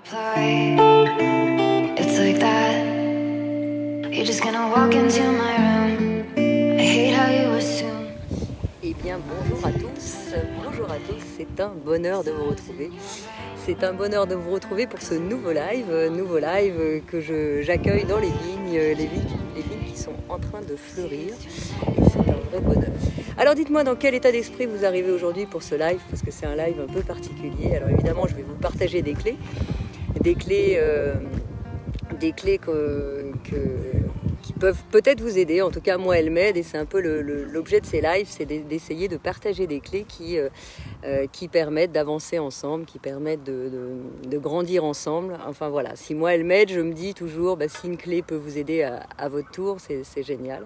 reply. It's like that. You're just gonna walk into my room. I hate how you assume. Eh bien, bonjour à tous. Bonjour à tous. C'est un bonheur de vous retrouver. C'est un bonheur de vous retrouver pour ce nouveau live que j'accueille dans les vignes qui sont en train de fleurir. Et c'est un vrai bonheur. Alors dites-moi dans quel état d'esprit vous arrivez aujourd'hui pour ce live, parce que c'est un live un peu particulier. Alors évidemment, je vais vous partager des clés qui peuvent peut-être vous aider. En tout cas, moi, elles m'aident et c'est un peu l'objet de ces lives, c'est d'essayer de partager des clés qui permettent d'avancer ensemble, qui permettent de grandir ensemble. Enfin voilà, si moi, elles m'aident, je me dis toujours, si une clé peut vous aider à votre tour, c'est génial.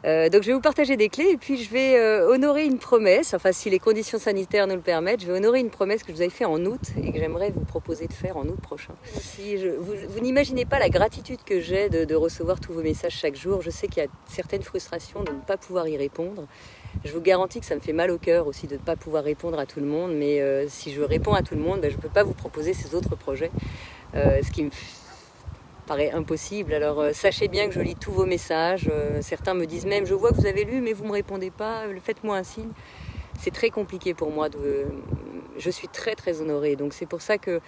Donc je vais vous partager des clés et puis je vais honorer une promesse, enfin si les conditions sanitaires nous le permettent, je vais honorer une promesse que je vous avais fait en août et que j'aimerais vous proposer de faire en août prochain. Vous n'imaginez pas la gratitude que j'ai de recevoir tous vos messages chaque jour. Je sais qu'il y a certaines frustrations de ne pas pouvoir y répondre. Je vous garantis que ça me fait mal au cœur aussi de ne pas pouvoir répondre à tout le monde, mais si je réponds à tout le monde, je ne peux pas vous proposer ces autres projets, ce qui me paraît impossible. Alors sachez bien que je lis tous vos messages, certains me disent même je vois que vous avez lu mais vous ne me répondez pas, faites-moi un signe. C'est très compliqué pour moi, je suis très très honorée, donc c'est pour ça que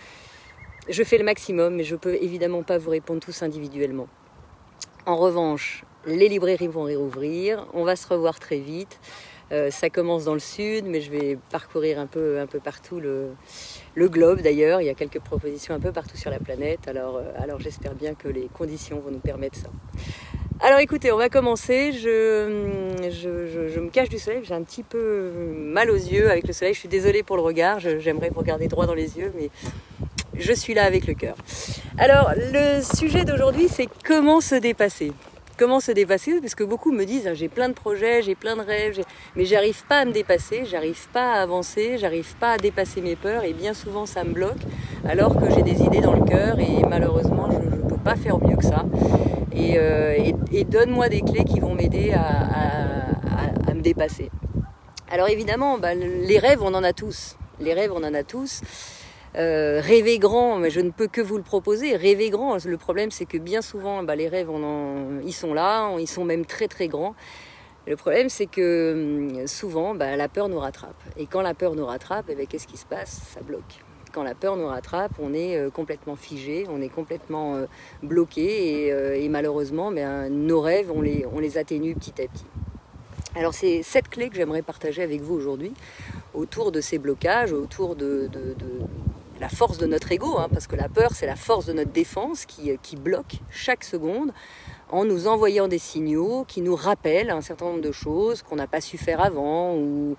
je fais le maximum, mais je ne peux évidemment pas vous répondre tous individuellement. En revanche, les librairies vont réouvrir, on va se revoir très vite. Ça commence dans le sud, mais je vais parcourir un peu partout le globe d'ailleurs. Il y a quelques propositions un peu partout sur la planète. Alors j'espère bien que les conditions vont nous permettre ça. Alors écoutez, on va commencer. Je me cache du soleil, j'ai un petit peu mal aux yeux avec le soleil. Je suis désolée pour le regard, j'aimerais vous regarder droit dans les yeux, mais je suis là avec le cœur. Alors le sujet d'aujourd'hui, c'est comment se dépasser. Comment se dépasser, parce que beaucoup me disent j'ai plein de projets, j'ai plein de rêves, mais j'arrive pas à me dépasser, j'arrive pas à avancer, j'arrive pas à dépasser mes peurs et bien souvent ça me bloque alors que j'ai des idées dans le cœur et malheureusement je ne peux pas faire mieux que ça et donne-moi des clés qui vont m'aider à me dépasser. Alors évidemment les rêves on en a tous, rêver grand, mais je ne peux que vous le proposer. Rêver grand, le problème c'est que bien souvent les rêves ils sont là, ils sont même très très grands. Le problème c'est que souvent la peur nous rattrape. Et quand la peur nous rattrape, qu'est-ce qui se passe? Ça bloque. Quand la peur nous rattrape, on est complètement figé, on est complètement bloqué et malheureusement nos rêves on les atténue petit à petit. Alors c'est cette clé que j'aimerais partager avec vous aujourd'hui, autour de ces blocages, autour de la force de notre ego, parce que la peur c'est la force de notre défense qui bloque chaque seconde en nous envoyant des signaux qui nous rappellent un certain nombre de choses qu'on n'a pas su faire avant ou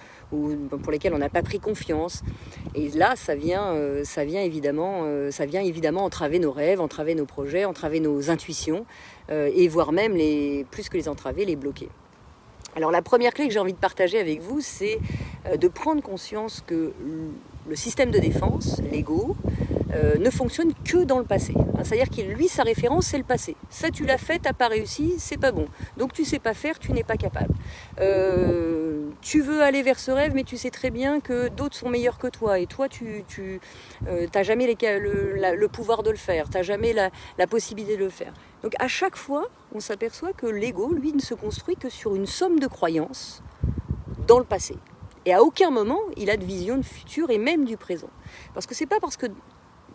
pour lesquelles on n'a pas pris confiance. Et là ça vient évidemment entraver nos rêves, entraver nos projets, entraver nos intuitions et voire même plus que les entraver, les bloquer. Alors la première clé que j'ai envie de partager avec vous, c'est de prendre conscience que le système de défense, l'ego, ne fonctionne que dans le passé. C'est-à-dire que lui, sa référence, c'est le passé. Ça, tu l'as fait, t'as pas réussi, c'est pas bon. Donc tu sais pas faire, tu n'es pas capable. Tu veux aller vers ce rêve, mais tu sais très bien que d'autres sont meilleurs que toi. Et toi, tu n'as jamais le pouvoir de le faire. Tu n'as jamais la possibilité de le faire. Donc à chaque fois, on s'aperçoit que l'ego, lui, ne se construit que sur une somme de croyances dans le passé. Et à aucun moment, il a de vision de futur et même du présent. Parce que c'est pas parce que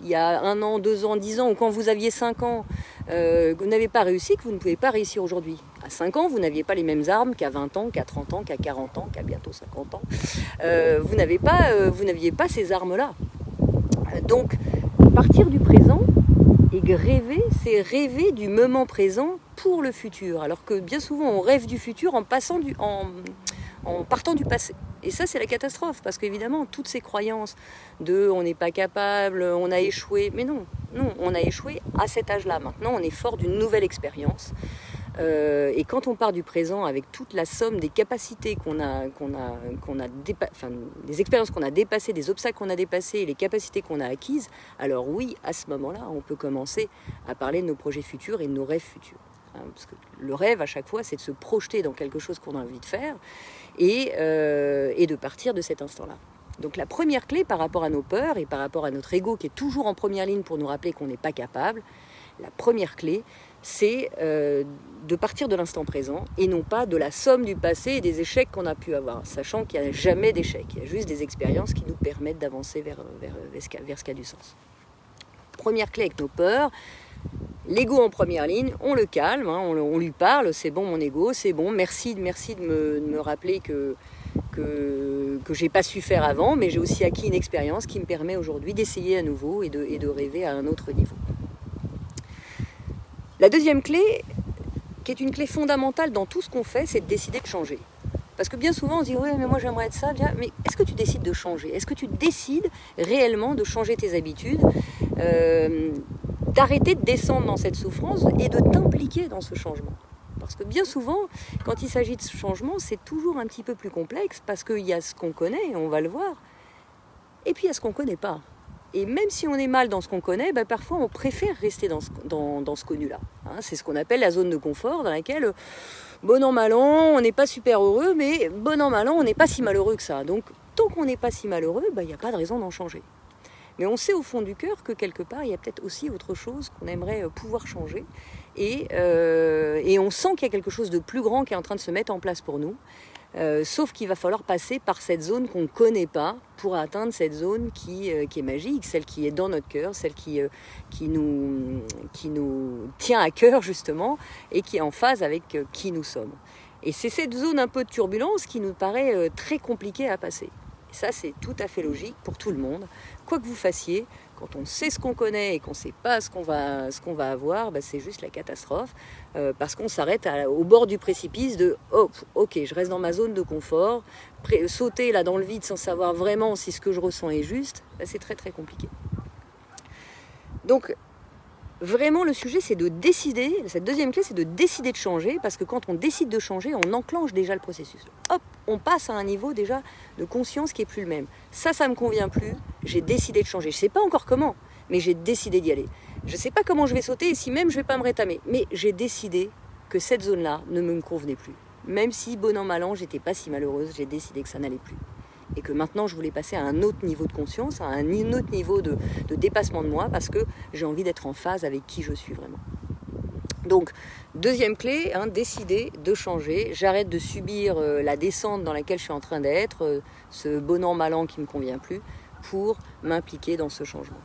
il y a 1 an, 2 ans, 10 ans, ou quand vous aviez 5 ans, que vous n'avez pas réussi, que vous ne pouvez pas réussir aujourd'hui. À 5 ans, vous n'aviez pas les mêmes armes qu'à 20 ans, qu'à 30 ans, qu'à 40 ans, qu'à bientôt 50 ans. Vous n'aviez pas ces armes-là. Donc, partir du présent et rêver, c'est rêver du moment présent pour le futur. Alors que bien souvent, on rêve du futur en partant du passé. Et ça, c'est la catastrophe, parce qu'évidemment, toutes ces croyances de on n'est pas capable, on a échoué, mais non, on a échoué à cet âge-là. Maintenant, on est fort d'une nouvelle expérience. Et quand on part du présent avec toute la somme des capacités des expériences qu'on a dépassées, des obstacles qu'on a dépassés et les capacités qu'on a acquises, alors oui, à ce moment-là, on peut commencer à parler de nos projets futurs et de nos rêves futurs. Parce que le rêve, à chaque fois, c'est de se projeter dans quelque chose qu'on a envie de faire et de partir de cet instant-là. Donc la première clé par rapport à nos peurs et par rapport à notre ego qui est toujours en première ligne pour nous rappeler qu'on n'est pas capable, la première clé, c'est de partir de l'instant présent et non pas de la somme du passé et des échecs qu'on a pu avoir, sachant qu'il n'y a jamais d'échecs, il y a juste des expériences qui nous permettent d'avancer vers ce qui a du sens. Première clé avec nos peurs, l'ego en première ligne, on le calme, hein, on lui parle, c'est bon mon ego, c'est bon, merci de me rappeler que j'ai pas su faire avant, mais j'ai aussi acquis une expérience qui me permet aujourd'hui d'essayer à nouveau et de rêver à un autre niveau. La deuxième clé, qui est une clé fondamentale dans tout ce qu'on fait, c'est de décider de changer. Parce que bien souvent on se dit oui mais moi j'aimerais être ça, bien, mais est-ce que tu décides de changer? Est-ce que tu décides réellement de changer tes habitudes, d'arrêter de descendre dans cette souffrance et de t'impliquer dans ce changement? Parce que bien souvent, quand il s'agit de ce changement, c'est toujours un petit peu plus complexe parce qu'il y a ce qu'on connaît, on va le voir, et puis il y a ce qu'on ne connaît pas. Et même si on est mal dans ce qu'on connaît, ben parfois on préfère rester dans ce connu-là. Hein, c'est ce qu'on appelle la zone de confort dans laquelle, bon an, mal an, on n'est pas super heureux, mais bon an, mal an, on n'est pas si malheureux que ça. Donc tant qu'on n'est pas si malheureux, ben, il n'y a pas de raison d'en changer. Mais on sait au fond du cœur que quelque part, il y a peut-être aussi autre chose qu'on aimerait pouvoir changer. Et on sent qu'il y a quelque chose de plus grand qui est en train de se mettre en place pour nous. Sauf qu'il va falloir passer par cette zone qu'on ne connaît pas pour atteindre cette zone qui est magique, celle qui est dans notre cœur, celle qui nous tient à cœur justement et qui est en phase avec qui nous sommes. Et c'est cette zone un peu de turbulence qui nous paraît très compliquée à passer. Et ça, c'est tout à fait logique pour tout le monde. Quoi que vous fassiez, quand on sait ce qu'on connaît et qu'on ne sait pas ce qu'on va avoir, bah c'est juste la catastrophe. Parce qu'on s'arrête au bord du précipice de « Oh, ok, je reste dans ma zone de confort. » Sauter là dans le vide sans savoir vraiment si ce que je ressens est juste, bah c'est très très compliqué. Donc, vraiment, le sujet, c'est de décider, cette deuxième clé, c'est de décider de changer, parce que quand on décide de changer, on enclenche déjà le processus. Hop, on passe à un niveau déjà de conscience qui n'est plus le même. Ça me convient plus, j'ai décidé de changer. Je ne sais pas encore comment, mais j'ai décidé d'y aller. Je ne sais pas comment je vais sauter, et si même je ne vais pas me rétamer, mais j'ai décidé que cette zone-là ne me convenait plus. Même si, bon an, mal an, j'étais pas si malheureuse, j'ai décidé que ça n'allait plus. Et que maintenant je voulais passer à un autre niveau de conscience, à un autre niveau de dépassement de moi, parce que j'ai envie d'être en phase avec qui je suis vraiment. Donc, deuxième clé, décider de changer. J'arrête de subir la descente dans laquelle je suis en train d'être, ce bon an, mal an qui ne me convient plus, pour m'impliquer dans ce changement.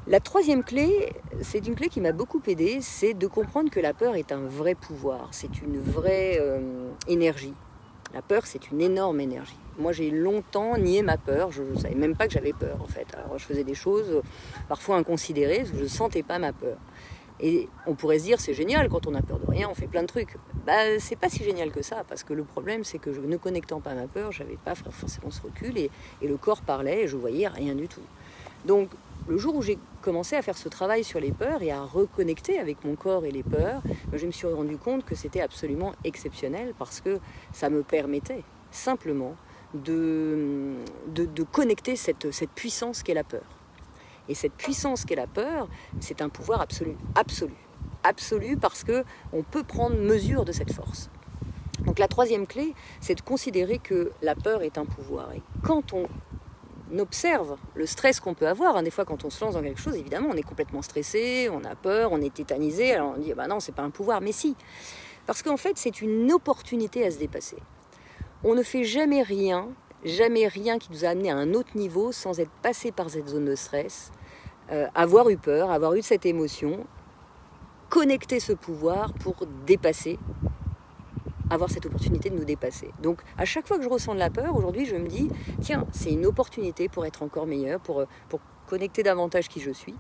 La troisième clé, c'est une clé qui m'a beaucoup aidée, c'est de comprendre que la peur est un vrai pouvoir, c'est une vraie énergie. La peur, c'est une énorme énergie. Moi, j'ai longtemps nié ma peur. Je ne savais même pas que j'avais peur, en fait. Alors, je faisais des choses parfois inconsidérées, parce que je ne sentais pas ma peur. Et on pourrait se dire, c'est génial, quand on a peur de rien, on fait plein de trucs. Bah, c'est pas si génial que ça, parce que le problème, c'est que ne connectant pas ma peur, j'avais pas forcément ce recul, et le corps parlait, et je voyais rien du tout. Donc, le jour où j'ai commencé à faire ce travail sur les peurs et à reconnecter avec mon corps et les peurs, je me suis rendu compte que c'était absolument exceptionnel parce que ça me permettait simplement de connecter cette puissance qu'est la peur. Et cette puissance qu'est la peur, c'est un pouvoir absolu, absolu, absolu parce qu'on peut prendre mesure de cette force. Donc la troisième clé, c'est de considérer que la peur est un pouvoir. Et quand on observe le stress qu'on peut avoir, des fois quand on se lance dans quelque chose, évidemment on est complètement stressé, on a peur, on est tétanisé, alors on dit bah non c'est pas un pouvoir, mais si, parce qu'en fait c'est une opportunité à se dépasser. On ne fait jamais rien qui nous a amené à un autre niveau sans être passé par cette zone de stress, avoir eu peur, avoir eu cette émotion, connecter ce pouvoir pour dépasser, avoir cette opportunité de nous dépasser. Donc à chaque fois que je ressens de la peur, aujourd'hui je me dis, tiens, c'est une opportunité pour être encore meilleur, pour connecter davantage qui je suis.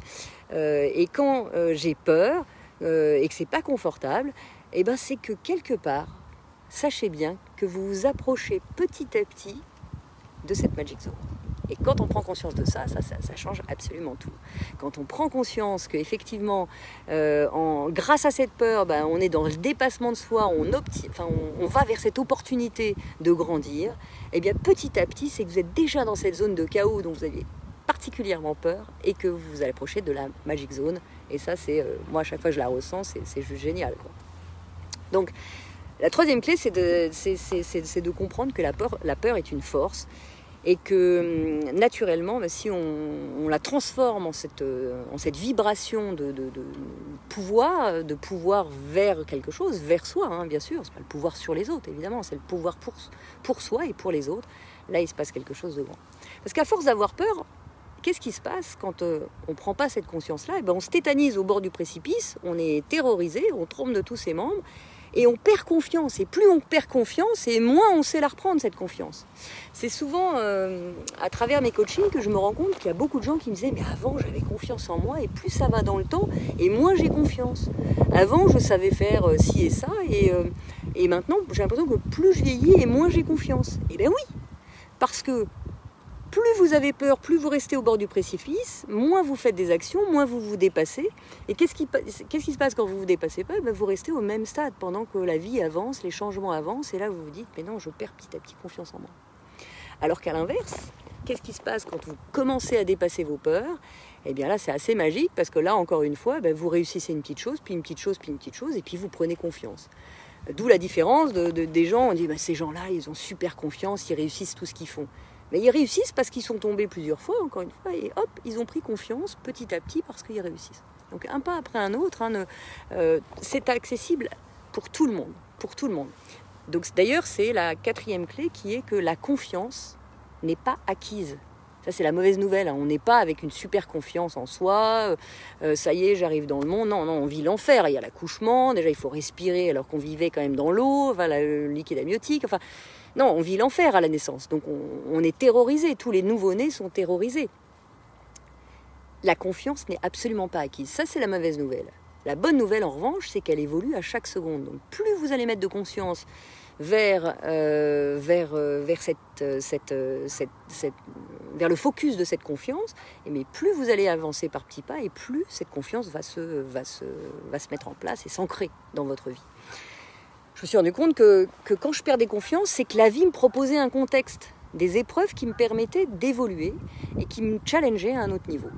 Et quand j'ai peur et que c'est pas confortable, eh ben c'est que quelque part, sachez bien que vous vous approchez petit à petit de cette magic zone. Et quand on prend conscience de ça change absolument tout. Quand on prend conscience qu'effectivement, grâce à cette peur, on est dans le dépassement de soi, on va vers cette opportunité de grandir, et bien petit à petit, c'est que vous êtes déjà dans cette zone de chaos dont vous aviez particulièrement peur et que vous vous approchez de la magic zone. Et ça, c'est moi, à chaque fois que je la ressens, c'est juste génial, quoi. Donc, la troisième clé, c'est de comprendre que la peur est une force Et que naturellement, si on la transforme en cette vibration de pouvoir vers quelque chose, vers soi, hein, bien sûr, c'est pas le pouvoir sur les autres, évidemment, c'est le pouvoir pour soi et pour les autres, là il se passe quelque chose de grand. Parce qu'à force d'avoir peur, qu'est-ce qui se passe quand on ne prend pas cette conscience-là? On se tétanise au bord du précipice, on est terrorisé, on tremble de tous ses membres, et on perd confiance. Et plus on perd confiance, et moins on sait la reprendre, cette confiance. C'est souvent à travers mes coachings que je me rends compte qu'il y a beaucoup de gens qui me disaient « Mais avant, j'avais confiance en moi, et plus ça va dans le temps, et moins j'ai confiance. Avant, je savais faire ci et ça, et maintenant, j'ai l'impression que plus je vieillis, et moins j'ai confiance. » Eh bien oui, parce que plus vous avez peur, plus vous restez au bord du précipice, moins vous faites des actions, moins vous vous dépassez. Et qu'est-ce qui se passe quand vous ne vous dépassez pas? Vous restez au même stade pendant que la vie avance, les changements avancent, et là vous vous dites « mais non, je perds petit à petit confiance en moi ». Alors qu'à l'inverse, qu'est-ce qui se passe quand vous commencez à dépasser vos peurs? Eh bien là c'est assez magique, parce que là encore une fois, vous réussissez une petite chose, puis une petite chose, puis une petite chose, et puis vous prenez confiance. D'où la différence des gens, on dit ces gens-là, ils ont super confiance, ils réussissent tout ce qu'ils font. Mais ils réussissent parce qu'ils sont tombés plusieurs fois, encore une fois, et hop, ils ont pris confiance petit à petit parce qu'ils réussissent. Donc un pas après un autre, c'est accessible pour tout le monde, Donc d'ailleurs, c'est la 4e clé qui est que la confiance n'est pas acquise. Ça, c'est la mauvaise nouvelle. On n'est pas avec une super confiance en soi. Ça y est, j'arrive dans le monde. Non, on vit l'enfer. Il y a l'accouchement. Déjà, il faut respirer alors qu'on vivait quand même dans l'eau, le liquide amniotique. Non, on vit l'enfer à la naissance. Donc, on est terrorisé. Tous les nouveau-nés sont terrorisés. La confiance n'est absolument pas acquise. Ça, c'est la mauvaise nouvelle. La bonne nouvelle, en revanche, c'est qu'elle évolue à chaque seconde. Donc, plus vous allez mettre de conscience vers le focus de cette confiance, mais plus vous allez avancer par petits pas, et plus cette confiance va se mettre en place et s'ancrer dans votre vie. Je me suis rendu compte que quand je perdais confiance, c'est que la vie me proposait un contexte, des épreuves qui me permettaient d'évoluer et qui me challengeaient à un autre niveau.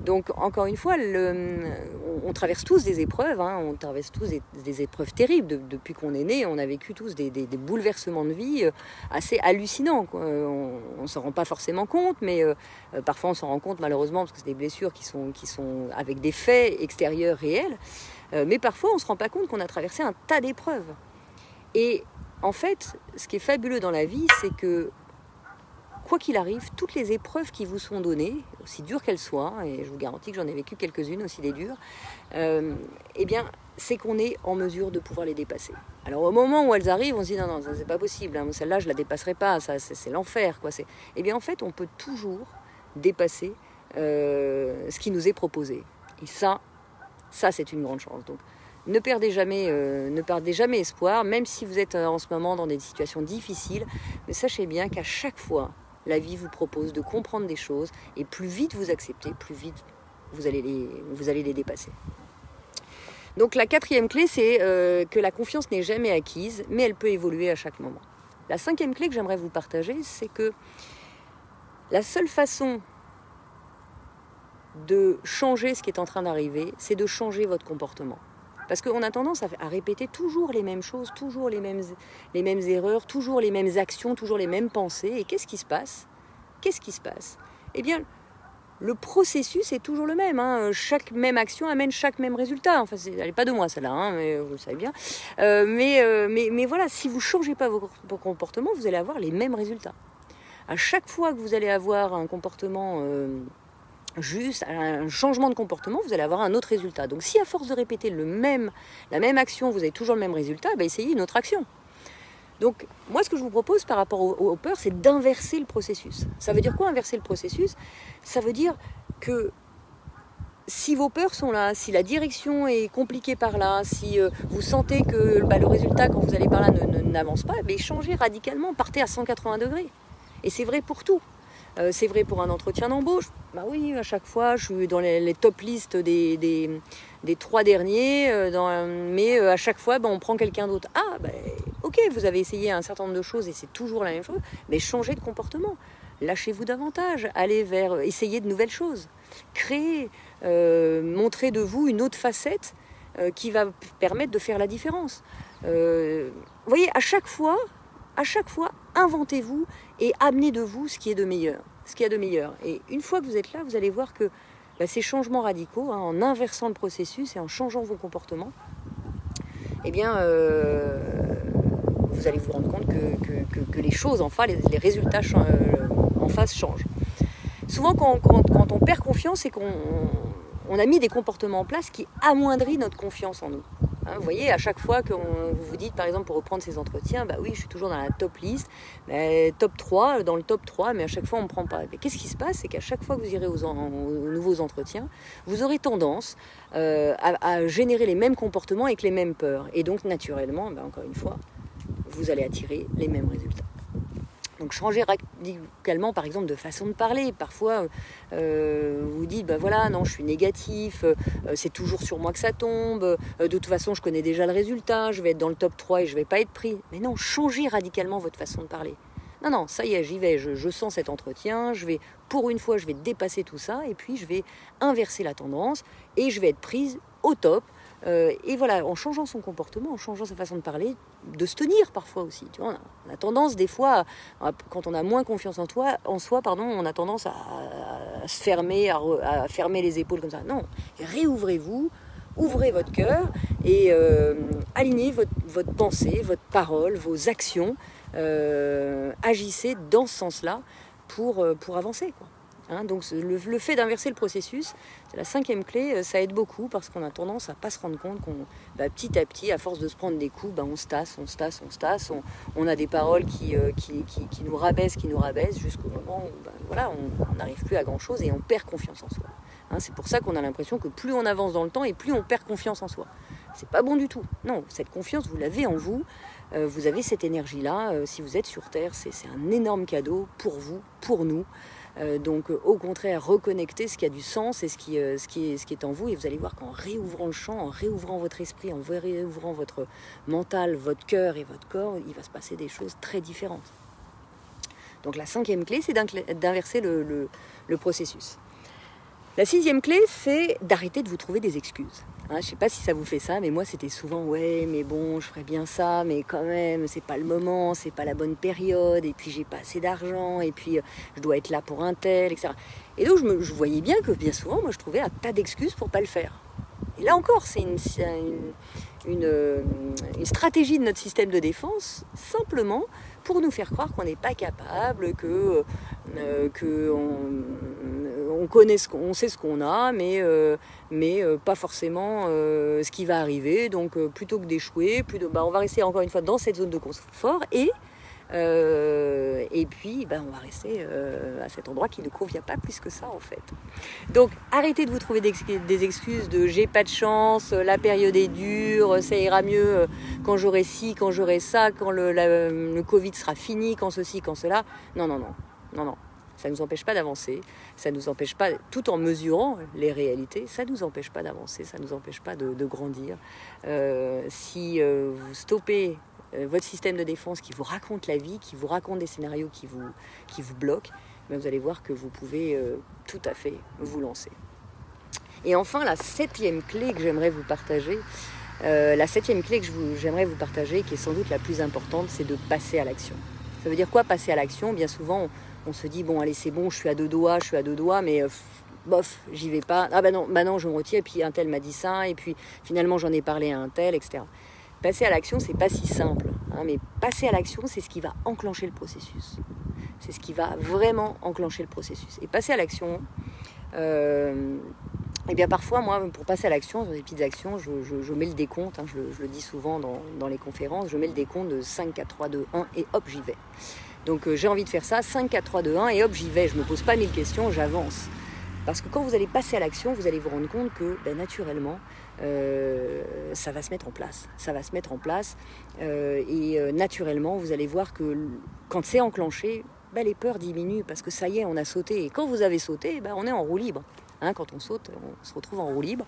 Donc, encore une fois, on traverse tous des épreuves, on traverse tous des épreuves terribles. Depuis qu'on est né, on a vécu tous des bouleversements de vie assez hallucinants, quoi. On ne s'en rend pas forcément compte, mais parfois on s'en rend compte malheureusement parce que c'est des blessures qui sont avec des faits extérieurs réels. Mais parfois on ne se rend pas compte qu'on a traversé un tas d'épreuves. Et en fait, ce qui est fabuleux dans la vie, c'est que quoi qu'il arrive, toutes les épreuves qui vous sont données, aussi dures qu'elles soient, et je vous garantis que j'en ai vécu quelques-unes aussi des dures, eh bien, c'est qu'on est en mesure de pouvoir les dépasser. Alors au moment où elles arrivent, on se dit non, ça c'est pas possible, celle-là je la dépasserai pas, ça c'est l'enfer, quoi. Eh bien en fait, on peut toujours dépasser ce qui nous est proposé. Et ça c'est une grande chance. Donc ne perdez jamais espoir, même si vous êtes en ce moment dans des situations difficiles, mais sachez bien qu'à chaque fois, la vie vous propose de comprendre des choses, et plus vite vous acceptez, plus vite vous allez les dépasser. Donc la 4e clé, c'est que la confiance n'est jamais acquise, mais elle peut évoluer à chaque moment. La 5e clé que j'aimerais vous partager, c'est que la seule façon de changer ce qui est en train d'arriver, c'est de changer votre comportement. Parce qu'on a tendance à répéter toujours les mêmes choses, toujours les mêmes erreurs, toujours les mêmes actions, toujours les mêmes pensées. Et qu'est-ce qui se passe? Eh bien, le processus est toujours le même. Chaque même action amène chaque même résultat. Enfin, elle n'est pas de moi celle-là, mais vous le savez bien. Mais voilà, si vous ne changez pas vos comportements, vous allez avoir les mêmes résultats. À chaque fois que vous allez avoir un comportement juste, un changement de comportement, vous allez avoir un autre résultat. Donc si à force de répéter la même action, vous avez toujours le même résultat, essayez une autre action. Donc moi ce que je vous propose par rapport aux peurs, c'est d'inverser le processus. Ça veut dire quoi, inverser le processus? Ça veut dire que si vos peurs sont là, si la direction est compliquée par là, si vous sentez que le résultat quand vous allez par là n'avance pas, changez radicalement, partez à 180 degrés. Et c'est vrai pour tout. C'est vrai pour un entretien d'embauche. Oui, à chaque fois, je suis dans les top listes des 3 derniers, mais à chaque fois, on prend quelqu'un d'autre. Ok, vous avez essayé un certain nombre de choses et c'est toujours la même chose, mais changez de comportement. Lâchez-vous davantage, allez essayer de nouvelles choses. Créez, montrez de vous une autre facette qui va permettre de faire la différence. Vous voyez, à chaque fois, inventez-vous et amenez de vous ce qui est de meilleur. Et une fois que vous êtes là, vous allez voir que ces changements radicaux, en inversant le processus et en changeant vos comportements, eh bien, vous allez vous rendre compte que les choses en face, les résultats en face changent. Souvent, quand on perd confiance, c'est qu'on a mis des comportements en place qui amoindrissent notre confiance en nous. Vous voyez, à chaque fois que vous vous dites, par exemple, pour reprendre ces entretiens, oui, je suis toujours dans la top liste, top 3, dans le top 3, mais à chaque fois, on ne me prend pas. Mais qu'est-ce qui se passe? C'est qu'à chaque fois que vous irez aux nouveaux entretiens, vous aurez tendance à générer les mêmes comportements avec les mêmes peurs. Et donc, naturellement, encore une fois, vous allez attirer les mêmes résultats. Donc changer radicalement, par exemple, de façon de parler. Parfois, vous dites, voilà, non, je suis négatif, c'est toujours sur moi que ça tombe, de toute façon, je connais déjà le résultat, je vais être dans le top 3 et je ne vais pas être pris. Mais non, changez radicalement votre façon de parler. Non, ça y est, j'y vais, je sens cet entretien, pour une fois, je vais dépasser tout ça, et puis je vais inverser la tendance, et je vais être prise au top. Et voilà, en changeant son comportement, en changeant sa façon de parler, de se tenir parfois aussi. Tu vois, on a tendance des fois, quand on a moins confiance en soi, on a tendance à se fermer, à fermer les épaules comme ça. Non, réouvrez-vous, ouvrez votre cœur et alignez votre pensée, votre parole, vos actions. Agissez dans ce sens-là pour avancer, quoi. Donc le fait d'inverser le processus, c'est la 5e clé, ça aide beaucoup parce qu'on a tendance à ne pas se rendre compte qu'on petit à petit, à force de se prendre des coups, on se tasse, on a des paroles qui nous rabaissent, jusqu'au moment où on n'arrive plus à grand chose et on perd confiance en soi. C'est pour ça qu'on a l'impression que plus on avance dans le temps et plus on perd confiance en soi. C'est pas bon du tout. Non, cette confiance, vous l'avez en vous, vous avez cette énergie-là, si vous êtes sur Terre, c'est un énorme cadeau pour vous, pour nous. Donc au contraire, reconnectez ce qui a du sens et ce qui est en vous, et vous allez voir qu'en réouvrant le champ, en réouvrant votre esprit, en réouvrant votre mental, votre cœur et votre corps, il va se passer des choses très différentes. Donc la 5e clé, c'est d'inverser le processus. La 6e clé, c'est d'arrêter de vous trouver des excuses. Je ne sais pas si ça vous fait ça, mais moi c'était souvent « ouais, mais bon, je ferais bien ça, mais quand même, c'est pas le moment, c'est pas la bonne période, et puis j'ai pas assez d'argent, et puis je dois être là pour un tel, etc. » Et donc je voyais bien que bien souvent, moi je trouvais un tas d'excuses pour pas le faire. Et là encore, c'est une stratégie de notre système de défense, simplement pour nous faire croire qu'on n'est pas capable, on sait ce qu'on a, mais pas forcément ce qui va arriver. Donc plutôt que d'échouer, on va rester encore une fois dans cette zone de confort et puis on va rester à cet endroit qui ne convient pas plus que ça en fait. Donc arrêtez de vous trouver des excuses de j'ai pas de chance, la période est dure, ça ira mieux quand j'aurai ci, quand j'aurai ça, quand le Covid sera fini, quand ceci, quand cela. Non. Ça ne nous empêche pas d'avancer, ça ne nous empêche pas, tout en mesurant les réalités, ça ne nous empêche pas d'avancer, ça ne nous empêche pas de grandir. Si vous stoppez votre système de défense qui vous raconte la vie, qui vous raconte des scénarios qui vous bloquent, vous allez voir que vous pouvez tout à fait vous lancer. Et enfin, la 7e clé que j'aimerais vous partager, qui est sans doute la plus importante, c'est de passer à l'action. Ça veut dire quoi, passer à l'action? Bien souvent, on se dit, bon, allez, c'est bon, je suis à deux doigts, mais bof, j'y vais pas. Non, je me retire, et puis un tel m'a dit ça, et puis finalement, j'en ai parlé à un tel, etc. Passer à l'action, c'est pas si simple, mais passer à l'action, c'est ce qui va enclencher le processus. C'est ce qui va vraiment enclencher le processus. Et passer à l'action, parfois, moi, pour passer à l'action, dans des petites actions, je mets le décompte, je le dis souvent dans les conférences, je mets le décompte de 5, 4, 3, 2, 1, et hop, j'y vais. Donc j'ai envie de faire ça, 5, 4, 3, 2, 1, et hop, j'y vais. Je me pose pas 1000 questions, j'avance. Parce que quand vous allez passer à l'action, vous allez vous rendre compte que naturellement, ça va se mettre en place. Et naturellement, vous allez voir que quand c'est enclenché, les peurs diminuent parce que ça y est, on a sauté. Et quand vous avez sauté, on est en roue libre. Quand on saute, on se retrouve en roue libre.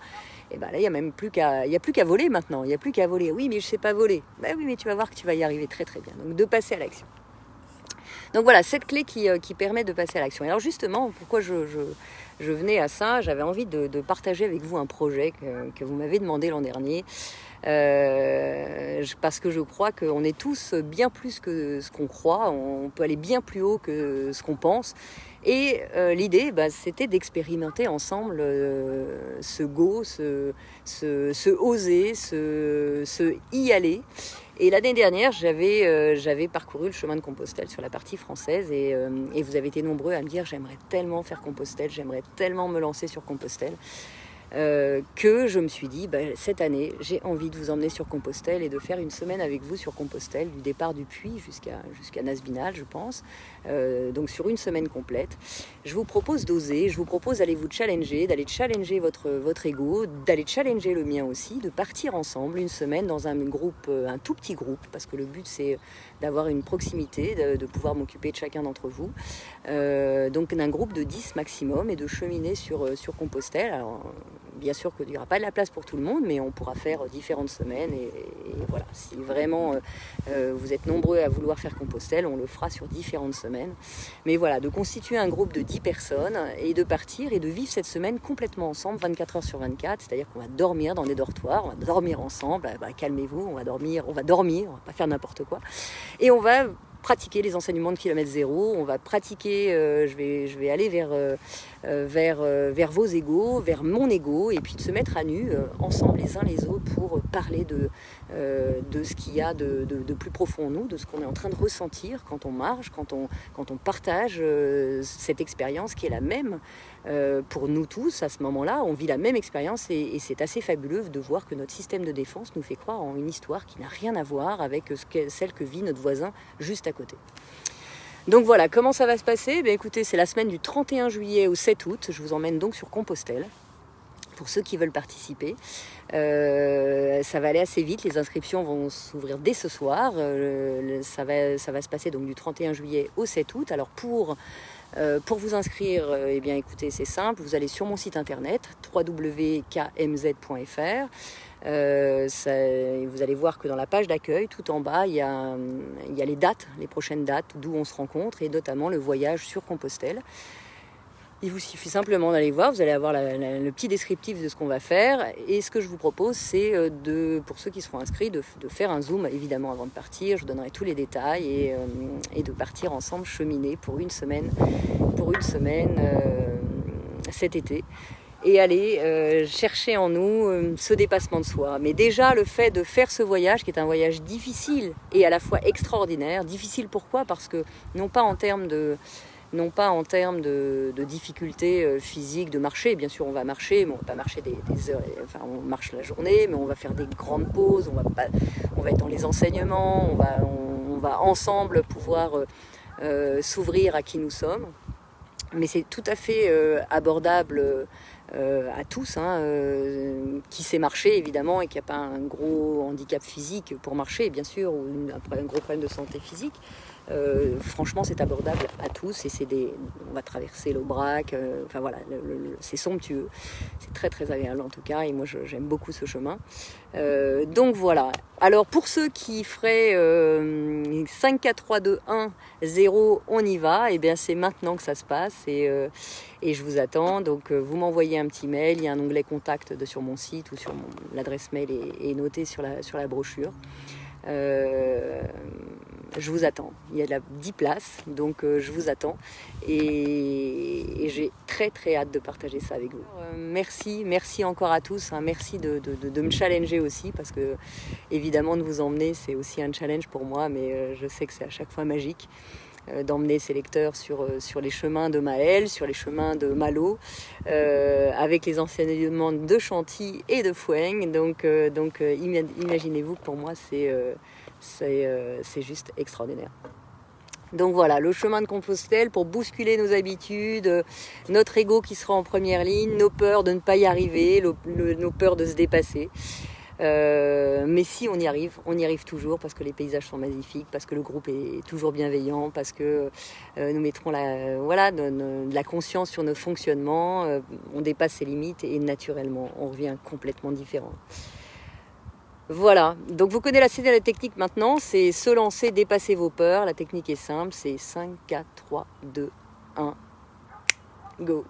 Et là, il n'y a même plus qu'à voler maintenant. Il n'y a plus qu'à voler. Oui, mais je ne sais pas voler. Oui, mais tu vas voir que tu vas y arriver très très bien. Donc de passer à l'action. Donc voilà, cette clé qui permet de passer à l'action. Et alors justement, pourquoi je venais à ça, j'avais envie de partager avec vous un projet que vous m'avez demandé l'an dernier. Parce que je crois qu'on est tous bien plus que ce qu'on croit, on peut aller bien plus haut que ce qu'on pense. Et l'idée, c'était d'expérimenter ensemble ce go, ce oser, ce y aller. Et l'année dernière, j'avais parcouru le chemin de Compostelle sur la partie française et vous avez été nombreux à me dire j'aimerais tellement faire Compostelle, j'aimerais tellement me lancer sur Compostelle. Que je me suis dit, cette année, j'ai envie de vous emmener sur Compostelle et de faire une semaine avec vous sur Compostelle, du départ du Puy jusqu'à Nasbinal, je pense. Donc sur une semaine complète. Je vous propose d'oser, je vous propose d'aller vous challenger, d'aller challenger votre ego, d'aller challenger le mien aussi, de partir ensemble une semaine dans un groupe, un tout petit groupe, parce que le but c'est d'avoir une proximité, de pouvoir m'occuper de chacun d'entre vous. Donc d'un groupe de 10 maximum et de cheminer sur Compostelle. Alors, bien sûr qu'il n'y aura pas de la place pour tout le monde, mais on pourra faire différentes semaines. Et voilà, si vraiment vous êtes nombreux à vouloir faire Compostelle, on le fera sur différentes semaines. Mais voilà, de constituer un groupe de 10 personnes et de partir et de vivre cette semaine complètement ensemble, 24 heures sur 24. C'est-à-dire qu'on va dormir dans des dortoirs, on va dormir ensemble. Calmez-vous, on va dormir, on va pas faire n'importe quoi. Et on va pratiquer les enseignements de kilomètre zéro, on va pratiquer, je vais aller vers vos égos, vers mon ego, et puis de se mettre à nu ensemble les uns les autres pour parler de ce qu'il y a de plus profond en nous, de ce qu'on est en train de ressentir quand on marche, quand on partage cette expérience qui est la même pour nous tous à ce moment-là. On vit la même expérience et c'est assez fabuleux de voir que notre système de défense nous fait croire en une histoire qui n'a rien à voir avec celle que vit notre voisin juste à côté. Donc voilà, comment ça va se passer ? Écoutez, c'est la semaine du 31 juillet au 7 août. Je vous emmène donc sur Compostelle. Pour ceux qui veulent participer, ça va aller assez vite. Les inscriptions vont s'ouvrir dès ce soir. Ça va se passer donc du 31 juillet au 7 août. Alors pour vous inscrire, écoutez, c'est simple. Vous allez sur mon site internet www.kmz.fr. Vous allez voir que dans la page d'accueil, tout en bas, il y a les dates, les prochaines dates d'où on se rencontre et notamment le voyage sur Compostelle. Il vous suffit simplement d'aller voir, vous allez avoir le petit descriptif de ce qu'on va faire. Et ce que je vous propose, c'est pour ceux qui seront inscrits, de faire un zoom évidemment avant de partir. Je vous donnerai tous les détails et de partir ensemble cheminer pour une semaine cet été. Et aller chercher en nous ce dépassement de soi. Mais déjà, le fait de faire ce voyage, qui est un voyage difficile et à la fois extraordinaire. Difficile pourquoi ? Parce que non pas en termes de difficultés physiques de marcher. Bien sûr, on va marcher, mais on ne va pas marcher des heures. Enfin, on marche la journée, mais on va faire des grandes pauses. On va être dans les enseignements. On va ensemble pouvoir s'ouvrir à qui nous sommes. Mais c'est tout à fait abordable à tous, qui sait marcher évidemment et qui n'a pas un gros handicap physique pour marcher, bien sûr, ou un gros problème de santé physique. Franchement, c'est abordable à tous et on va traverser l'Aubrac, voilà, c'est somptueux, c'est très très agréable en tout cas et moi j'aime beaucoup ce chemin. Donc voilà, alors pour ceux qui feraient 5, 4, 3, 2, 1, 0, on y va, et bien c'est maintenant que ça se passe et je vous attends. Donc vous m'envoyez un petit mail, il y a un onglet contact sur mon site ou sur l'adresse mail est notée sur la brochure. Je vous attends, il y a 10 places, donc je vous attends et j'ai très très hâte de partager ça avec vous. Merci encore à tous, merci de me challenger aussi, parce que évidemment de vous emmener c'est aussi un challenge pour moi, mais je sais que c'est à chaque fois magique d'emmener ces lecteurs sur les chemins de Maëlle, sur les chemins de Malo, avec les enseignements de Chantilly et de Foueng. Donc imaginez-vous que pour moi c'est juste extraordinaire. Donc voilà, le chemin de Compostelle pour bousculer nos habitudes, notre ego qui sera en première ligne, nos peurs de ne pas y arriver, nos peurs de se dépasser. Mais si on y arrive toujours, parce que les paysages sont magnifiques, parce que le groupe est toujours bienveillant, parce que nous mettrons de la conscience sur nos fonctionnements, on dépasse ses limites et naturellement on revient complètement différent. Voilà, donc vous connaissez la technique maintenant, c'est se lancer, dépasser vos peurs. La technique est simple, c'est 5, 4, 3, 2, 1, go.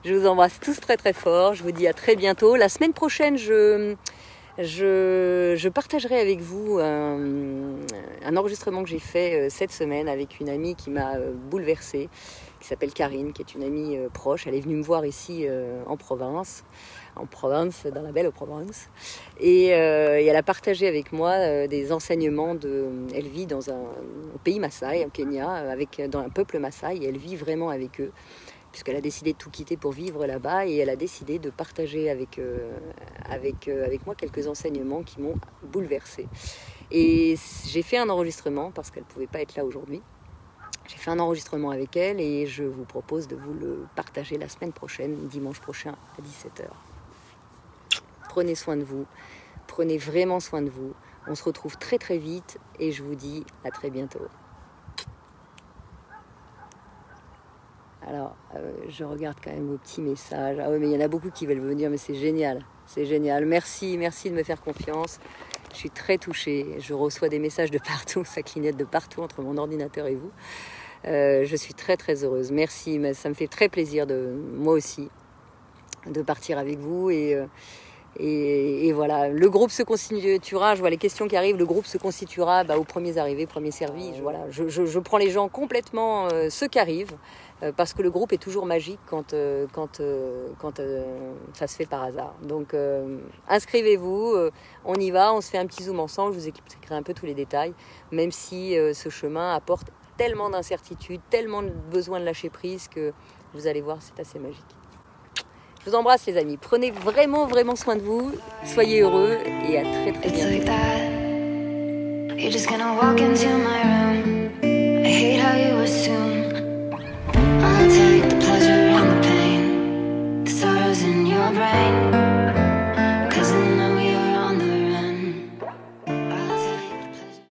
Je vous embrasse tous très très fort, je vous dis à très bientôt. La semaine prochaine, je partagerai avec vous un enregistrement que j'ai fait cette semaine avec une amie qui m'a bouleversée, qui s'appelle Karine, qui est une amie proche. Elle est venue me voir ici en Provence, dans la belle Provence. Et elle a partagé avec moi des enseignements. Elle vit au pays Maasai, au Kenya, dans un peuple Maasai, et elle vit vraiment avec eux, puisqu'elle a décidé de tout quitter pour vivre là-bas, et elle a décidé de partager avec moi quelques enseignements qui m'ont bouleversée. Et j'ai fait un enregistrement, parce qu'elle ne pouvait pas être là aujourd'hui. J'ai fait un enregistrement avec elle et je vous propose de vous le partager la semaine prochaine, dimanche prochain à 17h. Prenez soin de vous, prenez vraiment soin de vous. On se retrouve très très vite et je vous dis à très bientôt. Alors, je regarde quand même vos petits messages. Ah oui, mais il y en a beaucoup qui veulent venir, mais c'est génial. C'est génial. Merci de me faire confiance. Je suis très touchée. Je reçois des messages de partout. Ça clignote de partout entre mon ordinateur et vous. Je suis très très heureuse. Merci. Mais ça me fait très plaisir, moi aussi, de partir avec vous. Et voilà, le groupe se constituera, je vois les questions qui arrivent, le groupe se constituera aux premiers arrivés, premiers servis. Voilà, je prends les gens complètement, ceux qui arrivent, parce que le groupe est toujours magique quand ça se fait par hasard. Donc inscrivez-vous, on y va, on se fait un petit zoom ensemble, je vous expliquerai un peu tous les détails, même si ce chemin apporte tellement d'incertitudes, tellement de besoin de lâcher prise que vous allez voir, c'est assez magique. Je vous embrasse les amis, prenez vraiment vraiment soin de vous, soyez heureux et à très très bientôt.